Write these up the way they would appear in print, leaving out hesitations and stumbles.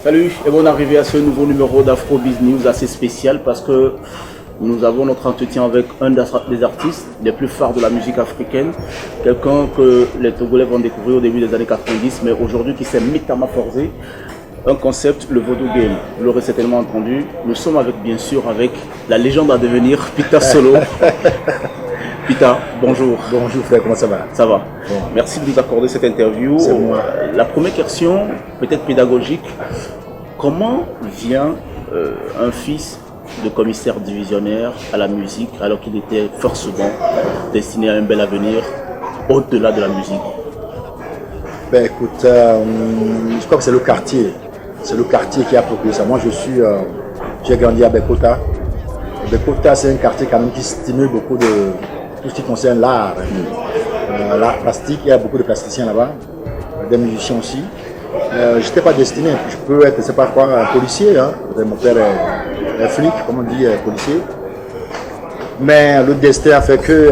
Salut et bonne arrivée à ce nouveau numéro d'Afrobiz News assez spécial parce que nous avons notre entretien avec un des artistes les plus phares de la musique africaine, quelqu'un que les Togolais vont découvrir au début des années 90, mais aujourd'hui qui s'est métamorphosé. Un concept, le Vodou Game. Vous l'aurez certainement entendu. Nous sommes bien sûr avec la légende à devenir, Peter Solo. Peter, bonjour. Bonjour frère, comment ça va? Ça va. Bon. Merci de nous accorder cette interview. La première question, peut-être pédagogique. Comment vient un fils de commissaire divisionnaire à la musique alors qu'il était forcément destiné à un bel avenir au-delà de la musique? Ben écoute, je crois que c'est le quartier. C'est le quartier qui a procuré ça. Moi j'ai grandi à Bekota. Bekota c'est un quartier quand même qui stimule beaucoup de tout ce qui concerne l'art. L'art plastique, il y a beaucoup de plasticiens là-bas, des musiciens aussi. Je n'étais pas destiné, je peux être, c'est pas quoi, un policier, hein. Mon père est flic, comme on dit, policier. Mais le destin a fait que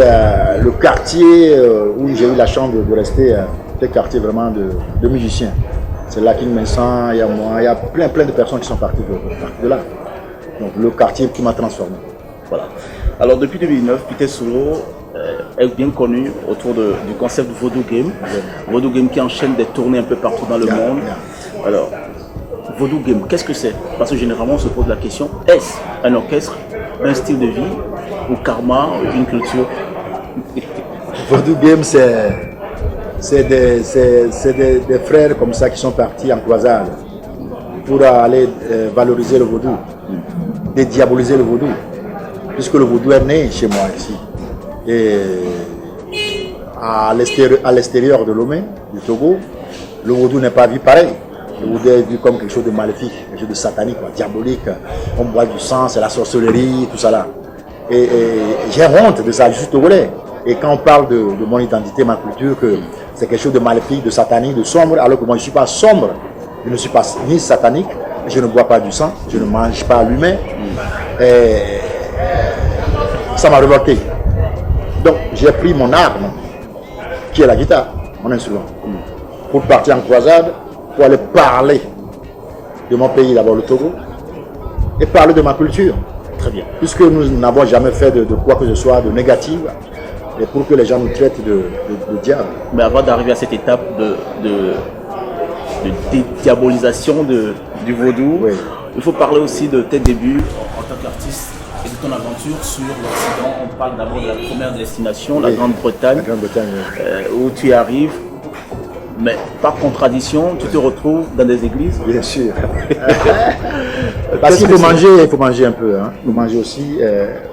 le quartier où j'ai eu la chance de rester, c'est un quartier vraiment de musiciens. C'est là qu'il me sent, il y a moi, il y a plein de personnes qui sont parties de là. Donc le quartier qui m'a transformé. Voilà. Alors depuis 2009, Peter Solo est bien connu autour du concept de Vodou Game. Vodou Game qui enchaîne des tournées un peu partout dans le monde. Alors, Vodou Game, qu'est-ce que c'est? Parce que généralement on se pose la question, est-ce un orchestre, un style de vie ou karma, une culture? Vodou Game c'est des frères comme ça qui sont partis en croisade pour aller valoriser le vaudou, dédiaboliser le vaudou, puisque le vaudou est né chez moi ici. Et à l'extérieur de Lomé, du Togo, le vaudou n'est pas vu pareil. Le vaudou est vu comme quelque chose de maléfique, quelque chose de satanique, quoi, diabolique. On boit du sang, c'est la sorcellerie, tout ça là. Et j'ai honte de ça, je suis togolais. Et quand on parle de mon identité, ma culture, que c'est quelque chose de maléfique, de satanique, de sombre, alors que moi je ne suis pas sombre, je ne suis pas ni satanique, je ne bois pas du sang, je ne mange pas l'humain. Et ça m'a révolté. Donc j'ai pris mon arme, qui est la guitare, mon instrument, pour partir en croisade, pour aller parler de mon pays, d'abord le Togo, et parler de ma culture. Très bien. Puisque nous n'avons jamais fait de quoi que ce soit de négatif, et pour que les gens nous traitent de diable. Mais avant d'arriver à cette étape de diabolisation du vaudou, oui, il faut parler aussi de tes débuts en tant qu'artiste et de ton aventure sur l'Occident. On parle d'abord de la première destination, oui, la Grande-Bretagne, où tu arrives. Mais par contradiction, tu te retrouves dans des églises. Bien sûr. Parce qu'il faut manger un peu. Hein. Il faut manger aussi.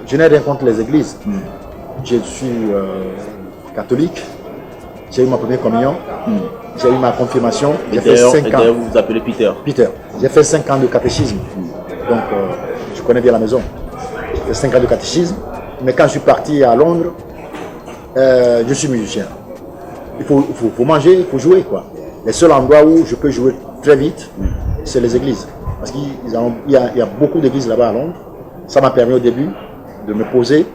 Je n'ai rien contre les églises. Je suis catholique. J'ai eu ma première communion. J'ai eu ma confirmation. J'ai fait 5 ans. Vous vous appelez Peter. Peter. J'ai fait 5 ans de catéchisme. Donc, je connais bien la maison. J'ai fait 5 ans de catéchisme. Mais quand je suis parti à Londres, je suis musicien. Il faut manger, il faut jouer, quoi. Les seuls endroits où je peux jouer très vite, c'est les églises. Parce qu'il y a beaucoup d'églises là-bas à Londres. Ça m'a permis au début de me poser,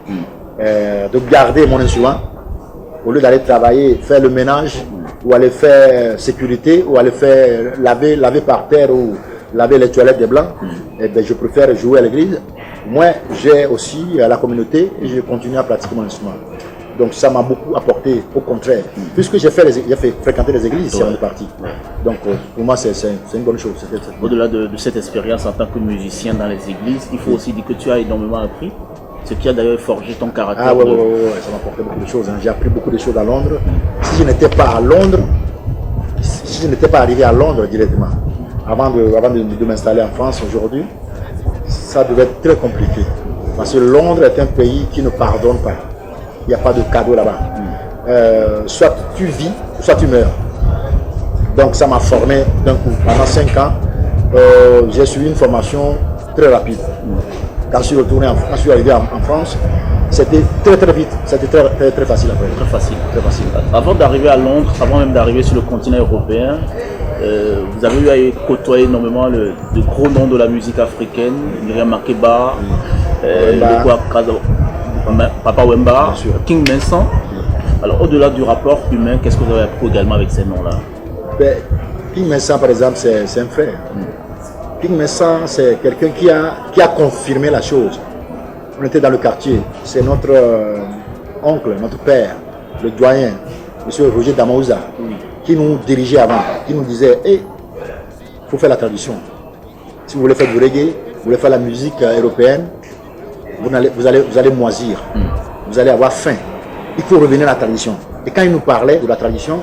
de garder mon instrument. Au lieu d'aller travailler, faire le ménage, ou aller faire sécurité, ou aller faire laver par terre, ou laver les toilettes des blancs, et bien, je préfère jouer à l'église. Moi, j'ai aussi la communauté et je continue à pratiquer mon instrument. Donc ça m'a beaucoup apporté, au contraire. Puisque j'ai fait fréquenter les églises ici, on est parti. Donc pour moi, c'est une bonne chose. Au-delà de cette expérience en tant que musicien dans les églises, il faut aussi dire que tu as énormément appris. Ce qui a d'ailleurs forgé ton caractère. Ah ouais, ça m'a apporté beaucoup de choses. Hein. J'ai appris beaucoup de choses à Londres. Si je n'étais pas à Londres, si je n'étais pas arrivé à Londres directement, avant de m'installer en France aujourd'hui, ça devait être très compliqué. Parce que Londres est un pays qui ne pardonne pas. Il n'y a pas de cadeau là-bas. Soit tu vis, soit tu meurs. Donc ça m'a formé d'un coup. Pendant 5 ans, j'ai suivi une formation très rapide. Quand je suis arrivé en France, c'était très vite. C'était très facile après. Très facile. Avant d'arriver à Londres, avant même d'arriver sur le continent européen, vous avez eu à côtoyer énormément de gros noms de la musique africaine, Myriam Makeba, Papa Wemba, King Vincent. Alors au-delà du rapport humain, qu'est-ce que vous avez appris également avec ces noms-là? King Vincent par exemple, c'est un frère. King Messa, c'est quelqu'un qui a confirmé la chose. On était dans le quartier, c'est notre oncle, notre père, le doyen, M. Roger Damaouza, qui nous dirigeait avant, qui nous disait, il faut faire la tradition. Si vous voulez faire du reggae, vous voulez faire la musique européenne, vous allez moisir, vous allez avoir faim. Il faut revenir à la tradition. Et quand il nous parlait de la tradition,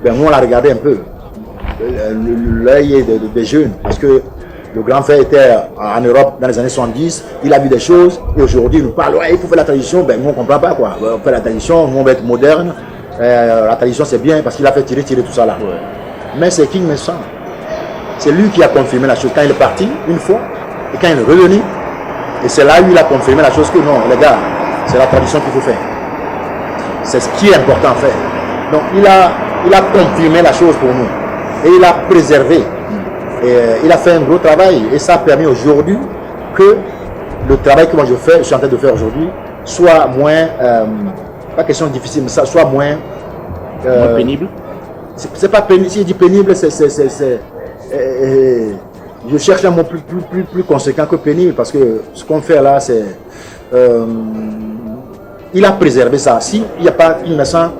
nous on la regardait un peu, l'œil des jeunes, parce que le grand frère était en Europe dans les années 70, il a vu des choses, et aujourd'hui il nous parle, il faut faire la tradition, nous on ne comprend pas quoi. On fait la tradition, nous on va être moderne, la tradition c'est bien parce qu'il a fait tirer tout ça là. Ouais. Mais c'est King Messa, c'est lui qui a confirmé la chose quand il est parti une fois, et quand il est revenu, et c'est là où il a confirmé la chose que non, les gars, c'est la tradition qu'il faut faire. C'est ce qui est important à faire. Donc il a confirmé la chose pour nous, et il a préservé. Et il a fait un gros travail et ça a permis aujourd'hui que le travail que moi je suis en train de faire aujourd'hui soit moins, pas question difficile, mais ça soit moins pénible. C'est pas pénible, si je dis pénible, je cherche un mot plus conséquent que pénible parce que ce qu'on fait là, c'est il a préservé ça. Si il n'y a pas une naissance,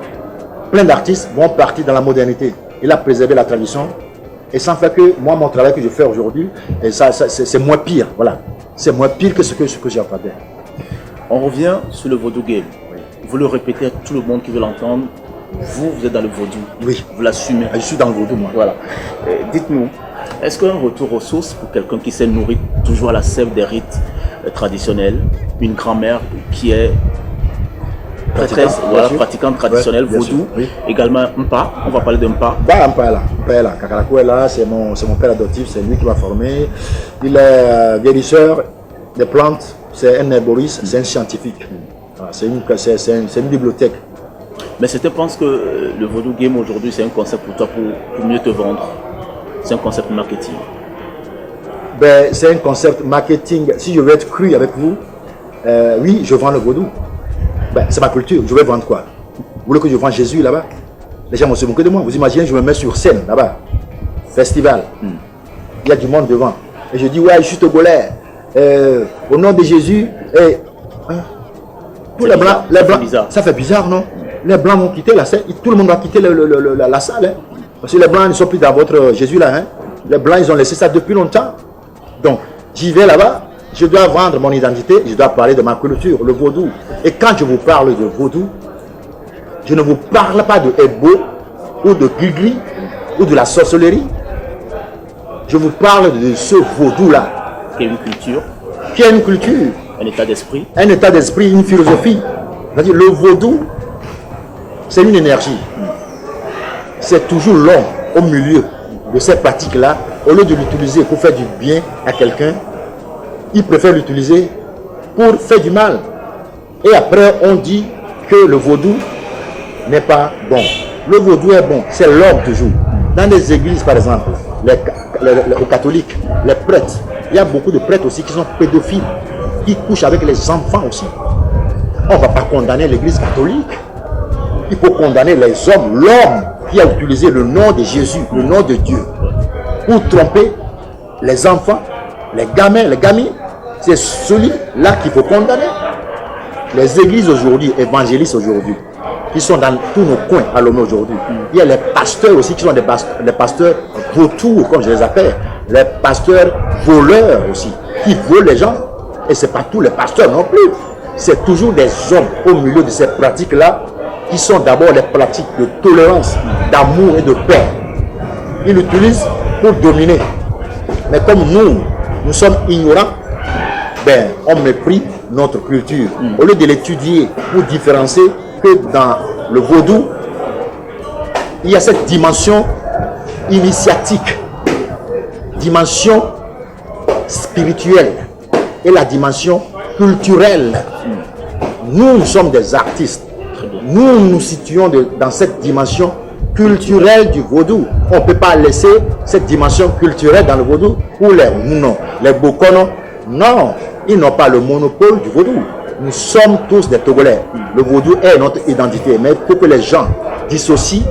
plein d'artistes vont partir dans la modernité. Il a préservé la tradition. Et sans faire que moi, mon travail que je fais aujourd'hui, c'est moins pire. Voilà. C'est moins pire que ce que j'ai entendu. On revient sur le Vodou Game. Oui. Vous le répétez à tout le monde qui veut l'entendre. Vous êtes dans le Vodou. Oui. Vous l'assumez. Je suis dans le Vodou, moi. Voilà. Dites-nous, est-ce qu'un retour aux sources pour quelqu'un qui s'est nourri toujours à la sève des rites traditionnels, une grand-mère qui est pratiquante traditionnelle, Vodou, oui. Également Mpa, on va parler de Mpa. Mpa est là, Kakarakou est là, c'est mon père adoptif, c'est lui qui m'a formé. Il est guérisseur des plantes, c'est un herboriste, c'est un scientifique. C'est une bibliothèque. Mais je pense que le Vodou Game aujourd'hui, c'est un concept pour toi pour mieux te vendre. C'est un concept marketing. C'est un concept marketing. Si je veux être cru avec vous, oui, je vends le Vodou. C'est ma culture, je vais vendre quoi? Vous voulez que je vende Jésus là-bas? Les gens vont se moquer de moi. Vous imaginez, je me mets sur scène là-bas, festival. Il y a du monde devant. Et je dis, ouais, je suis togolais. Au nom de Jésus. Pour les blancs, ça fait bizarre, non? Les blancs vont quitter la scène, tout le monde va quitter la salle. Parce que les blancs ne sont plus dans votre Jésus là. Les blancs, ils ont laissé ça depuis longtemps. Donc, j'y vais là-bas. Je dois vendre mon identité, je dois parler de ma culture, le vaudou. Et quand je vous parle de vaudou, je ne vous parle pas de Ebo ou de Gigri ou de la sorcellerie. Je vous parle de ce vaudou-là. Qui est une culture. Qui est une culture. Un état d'esprit. Un état d'esprit, une philosophie. C'est-à-dire le vaudou, c'est une énergie. C'est toujours l'homme au milieu de ces pratiques-là. Au lieu de l'utiliser pour faire du bien à quelqu'un, il préfère l'utiliser pour faire du mal. Et après, on dit que le vaudou n'est pas bon. Le vaudou est bon, c'est l'homme toujours. Dans les églises, par exemple, aux catholiques, les prêtres, il y a beaucoup de prêtres aussi qui sont pédophiles, qui couchent avec les enfants aussi. On ne va pas condamner l'église catholique. Il faut condamner les hommes, l'homme qui a utilisé le nom de Jésus, le nom de Dieu, pour tromper les enfants, les gamins, les gamines. C'est celui-là qu'il faut condamner. Les églises aujourd'hui, évangélistes aujourd'hui, qui sont dans tous nos coins à l'homme aujourd'hui. Il y a les pasteurs aussi qui sont des pasteurs vautours, comme je les appelle. Les pasteurs voleurs aussi, qui volent les gens. Et ce n'est pas tous les pasteurs non plus. C'est toujours des hommes au milieu de ces pratiques-là qui sont d'abord les pratiques de tolérance, d'amour et de paix. Ils l'utilisent pour dominer. Mais comme nous sommes ignorants, on méprise notre culture. Au lieu de l'étudier pour différencier que dans le vaudou, il y a cette dimension initiatique, dimension spirituelle et la dimension culturelle. Nous sommes des artistes. Nous nous situons dans cette dimension culturelle du vaudou. On ne peut pas laisser cette dimension culturelle dans le vaudou pour les Bokono. Non, ils n'ont pas le monopole du vaudou. Nous sommes tous des Togolais. Le vaudou est notre identité. Mais pour que les gens dissocient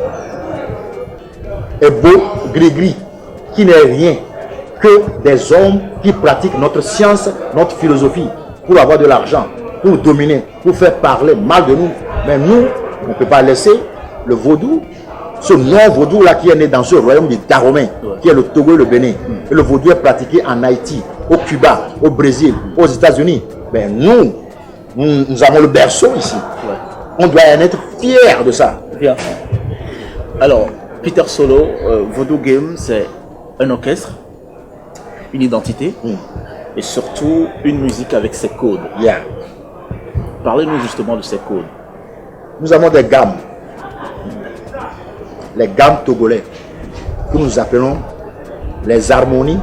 Ebo, Gris-Gris, qui n'est rien que des hommes qui pratiquent notre science, notre philosophie, pour avoir de l'argent, pour dominer, pour faire parler mal de nous. Mais nous, on ne peut pas laisser le vaudou, ce non-vaudou là qui est né dans ce royaume du Dahomey, qui est le Togo et le Bénin. Et le vaudou est pratiqué en Haïti, au Cuba, au Brésil, aux États-Unis. Mais nous avons le berceau ici. On doit en être fiers de ça. Bien. Alors, Peter Solo, Voodoo Game, c'est un orchestre, une identité et surtout une musique avec ses codes. Yeah. Parlez-nous justement de ces codes. Nous avons des gammes. Les gammes togolais que nous appelons les harmonies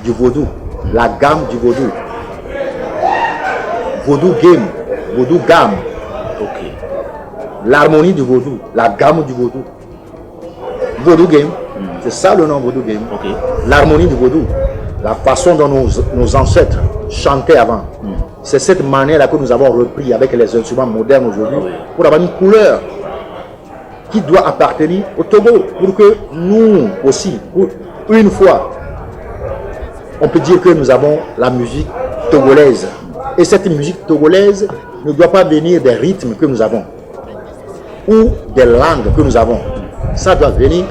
du vaudou. La gamme du vaudou. Voodoo Game, Voodoo Gamme. Ok. L'harmonie du vaudou, la gamme du vaudou. Voodoo Game, c'est ça le nom Voodoo Game. Ok. L'harmonie du vaudou, la façon dont nos ancêtres chantaient avant. C'est cette manière-là que nous avons repris avec les instruments modernes aujourd'hui pour avoir une couleur qui doit appartenir au Togo. Pour que nous aussi, pour une fois, on peut dire que nous avons la musique togolaise. Et cette musique togolaise ne doit pas venir des rythmes que nous avons ou des langues que nous avons. Ça doit venir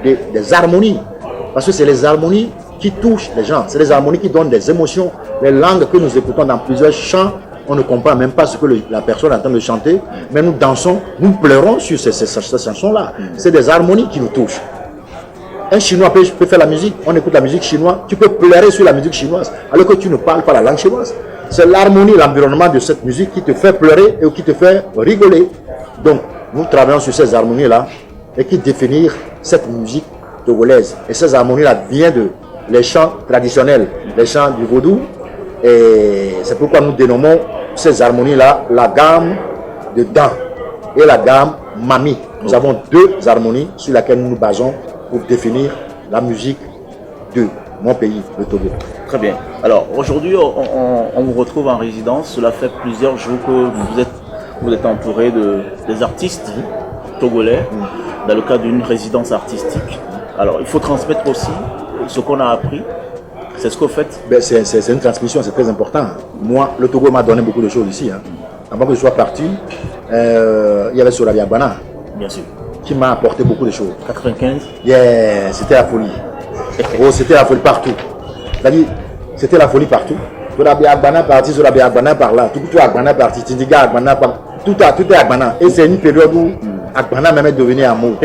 des harmonies. Parce que c'est les harmonies qui touchent les gens. C'est les harmonies qui donnent des émotions. Les langues que nous écoutons dans plusieurs chants, on ne comprend même pas ce que la personne est en train de chanter. Mais nous dansons, nous pleurons sur ces chansons-là. C'est des harmonies qui nous touchent. Un Chinois peut faire la musique, on écoute la musique chinoise, tu peux pleurer sur la musique chinoise alors que tu ne parles pas la langue chinoise. C'est l'harmonie, l'environnement de cette musique qui te fait pleurer et qui te fait rigoler. Donc, nous travaillons sur ces harmonies-là et qui définissent cette musique togolaise. Et ces harmonies-là viennent les chants traditionnels, les chants du vaudou. Et c'est pourquoi nous dénommons ces harmonies-là la gamme de Dan et la gamme Mami. Nous avons deux harmonies sur lesquelles nous nous basons pour définir la musique de mon pays, le Togo. Très bien. Alors aujourd'hui, on vous retrouve en résidence. Cela fait plusieurs jours que vous êtes entouré des artistes togolais dans le cadre d'une résidence artistique. Alors il faut transmettre aussi ce qu'on a appris. C'est ce que vous faites. C'est une transmission, c'est très important. Moi, le Togo m'a donné beaucoup de choses ici. Avant que je sois parti, il y avait Sorabi Agbana. Bien sûr. Qui m'a apporté beaucoup de choses. 95. Yeah, c'était la folie. Oh, c'était la folie partout. C'est-à-dire, c'était la folie partout. Sorabi Agbana parti, Sorabi Agbana par là. Tout Agbana parti, Tindiga Agbana par tout est Agbana. Et c'est une période où Agbana même est devenu amour.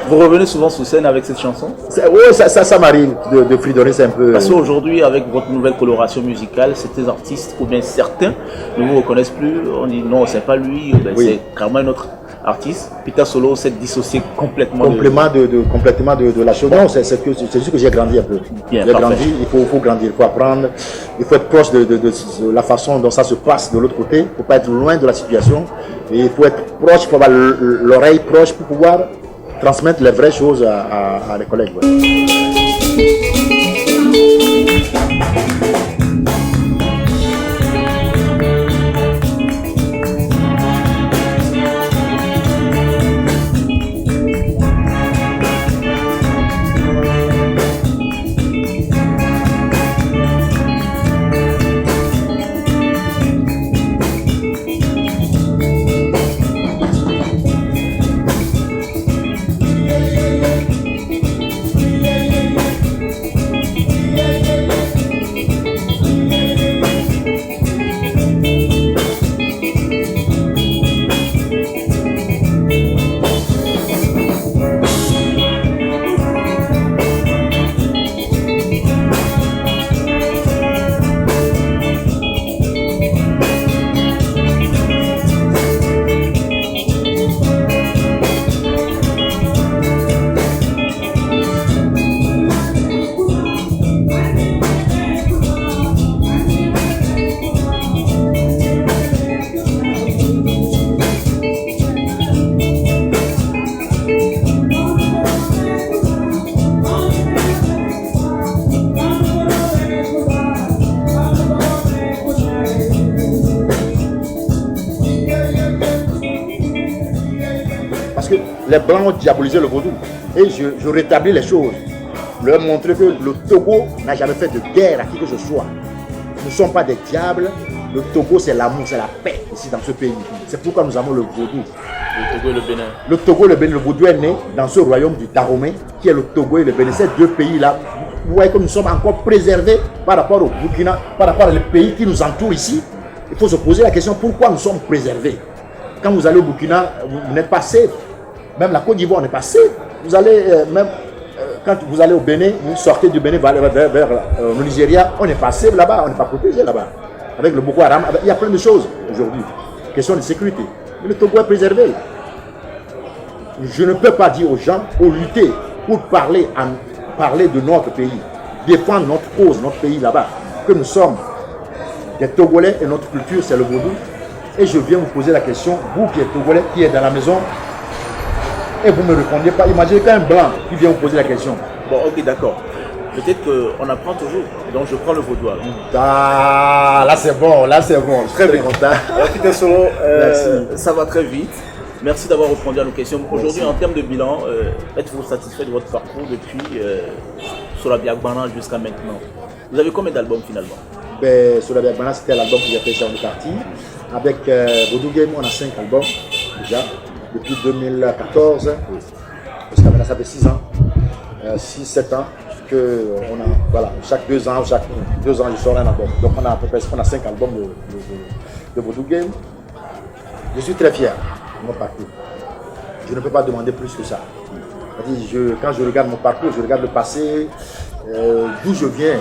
Vous revenez souvent sur scène avec cette chanson? Oui, ça m'arrive de fredonner, c'est un peu... Parce qu'aujourd'hui, avec votre nouvelle coloration musicale, certains artistes, ou bien certains, ne vous reconnaissent plus. On dit non, c'est pas lui, c'est carrément un autre artiste. Peter Solo s'est dissocié complètement complètement de la chose. Non, c'est juste que j'ai grandi un peu. J'ai grandi, il faut grandir, il faut apprendre, il faut être proche de la façon dont ça se passe de l'autre côté. Il ne faut pas être loin de la situation. Et il faut être proche, il faut avoir l'oreille proche pour pouvoir transmettre les vraies choses à les collègues. Les Blancs ont diabolisé le vaudou. Et je rétablis les choses. leur montrer que le Togo n'a jamais fait de guerre à qui que ce soit. Nous ne sommes pas des diables. Le Togo, c'est l'amour, c'est la paix ici dans ce pays. C'est pourquoi nous avons le vaudou. Le Togo et le Bénin. Le Togo et le Bénin, le vaudou est né dans ce royaume du Dahomey, qui est le Togo et le Bénin. Ces deux pays-là, vous voyez que nous sommes encore préservés par rapport au Burkina, par rapport aux pays qui nous entourent ici. Il faut se poser la question pourquoi nous sommes préservés. Quand vous allez au Burkina, vous n'êtes pas safe. Même la Côte d'Ivoire n'est pas safe. Vous allez quand vous allez au Bénin, vous sortez du Bénin vers le Nigeria, on n'est pas safe là-bas, on n'est pas protégé là-bas. Avec le Boko Haram, il y a plein de choses aujourd'hui. Question de sécurité. Mais le Togo est préservé. Je ne peux pas dire aux gens, lutter pour parler de notre pays, défendre notre cause, notre pays là-bas, que nous sommes des Togolais et notre culture, c'est le vaudou. Et je viens vous poser la question, vous qui êtes Togolais, qui êtes dans la maison, et vous ne me répondez pas. Imaginez qu'un blanc qui vient vous poser la question. Bon, ok, d'accord. Peut-être qu'on apprend toujours. Donc, je prends le vaudou. Ah, là c'est bon, Très bien. Alors, Peter Solo, ça va très vite. Merci d'avoir répondu à nos questions. Aujourd'hui, en termes de bilan, êtes-vous satisfait de votre parcours depuis Sola Biagbana jusqu'à maintenant? Vous avez combien d'albums finalement? Sola Biagbana, c'était l'album que j'ai fait sur le parti. Avec Vaudou Game, on a 5 albums déjà. Depuis 2014, jusqu'à maintenant, ça fait 6 ans, 6-7 ans. Voilà, chaque 2 ans, je sors un album. Donc on a à peu près 5 albums de Vaudou Game. Je suis très fier de mon parcours. Je ne peux pas demander plus que ça. Quand je regarde mon parcours, je regarde le passé, d'où je viens.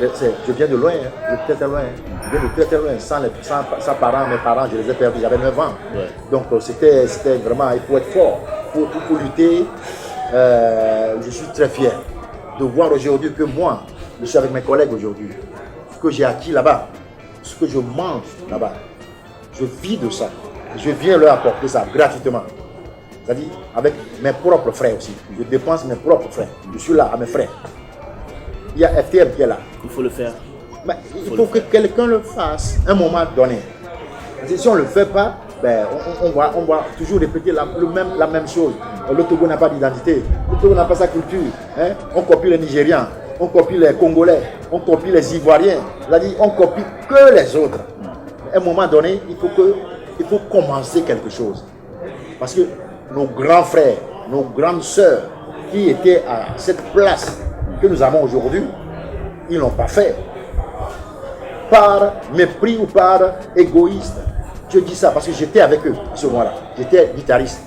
Je viens de loin, de très loin. Je viens de très loin. Sans parents, mes parents, je les ai perdus, j'avais 9 ans. Ouais. Donc c'était vraiment, il faut être fort pour lutter. Je suis très fier de voir aujourd'hui que moi, je suis avec mes collègues aujourd'hui, ce que j'ai acquis là-bas, ce que je mange là-bas, je vis de ça. Je viens leur apporter ça gratuitement. C'est-à-dire avec mes propres frais aussi. Je dépense mes propres frais. Je suis là à mes frais. Il y a FTM qui est là. Il faut le faire. Mais il faut que quelqu'un le fasse à un moment donné. Si on ne le fait pas, on va toujours répéter la même chose. Le Togo n'a pas d'identité. Le Togo n'a pas sa culture. Hein? On copie les Nigérians, on copie les Congolais, on copie les Ivoiriens. C'est-à-dire on copie que les autres. À un moment donné, il faut commencer quelque chose. Parce que nos grands frères, nos grandes sœurs qui étaient à cette place que nous avons aujourd'hui, ils ne l'ont pas fait. Par mépris ou par égoïsme. Je dis ça parce que j'étais avec eux à ce moment-là. J'étais guitariste.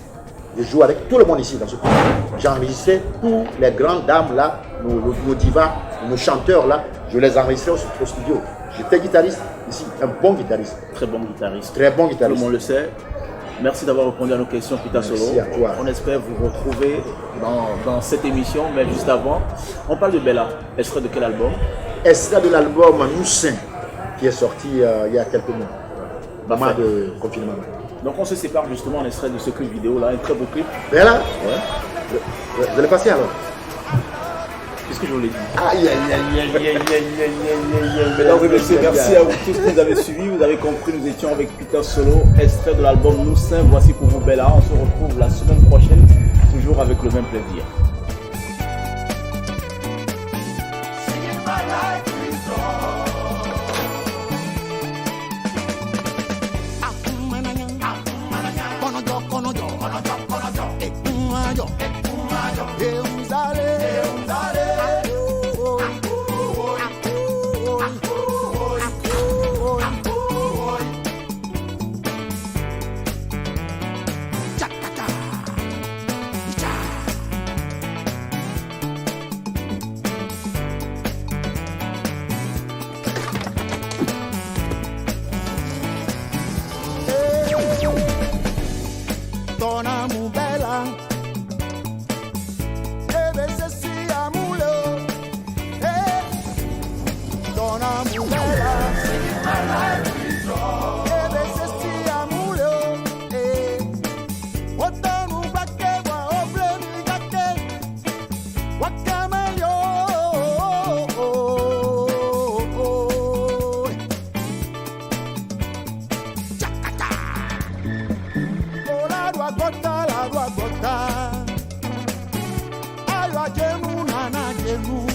Je jouais avec tout le monde ici dans ce pays. J'enregistrais tous les grandes dames là, nos divas, nos chanteurs là. Je les enregistrais au studio. J'étais guitariste ici, un bon guitariste. Très bon guitariste. Très bon guitariste. Tout le monde le sait. Merci d'avoir répondu à nos questions, Peter Solo. Merci à toi. On espère vous retrouver dans cette émission, mais juste avant, on parle de Bella. Extrait de quel album? Extrait de l'album Nous Saint, qui est sorti il y a quelques mois. Moment de confinement. Donc on se sépare justement en extrait de ce clip vidéo là, un très beau clip. Bella? Ouais. Vous allez passer alors? Qu'est-ce que je voulais dire? Aïe. Mesdames et messieurs, merci à vous tous qui nous avez suivis. Vous avez compris, nous étions avec Peter Solo, extrait de l'album Nous Saint. Voici pour vous Bella. On se retrouve la semaine prochaine, toujours avec le même plaisir. del mundo.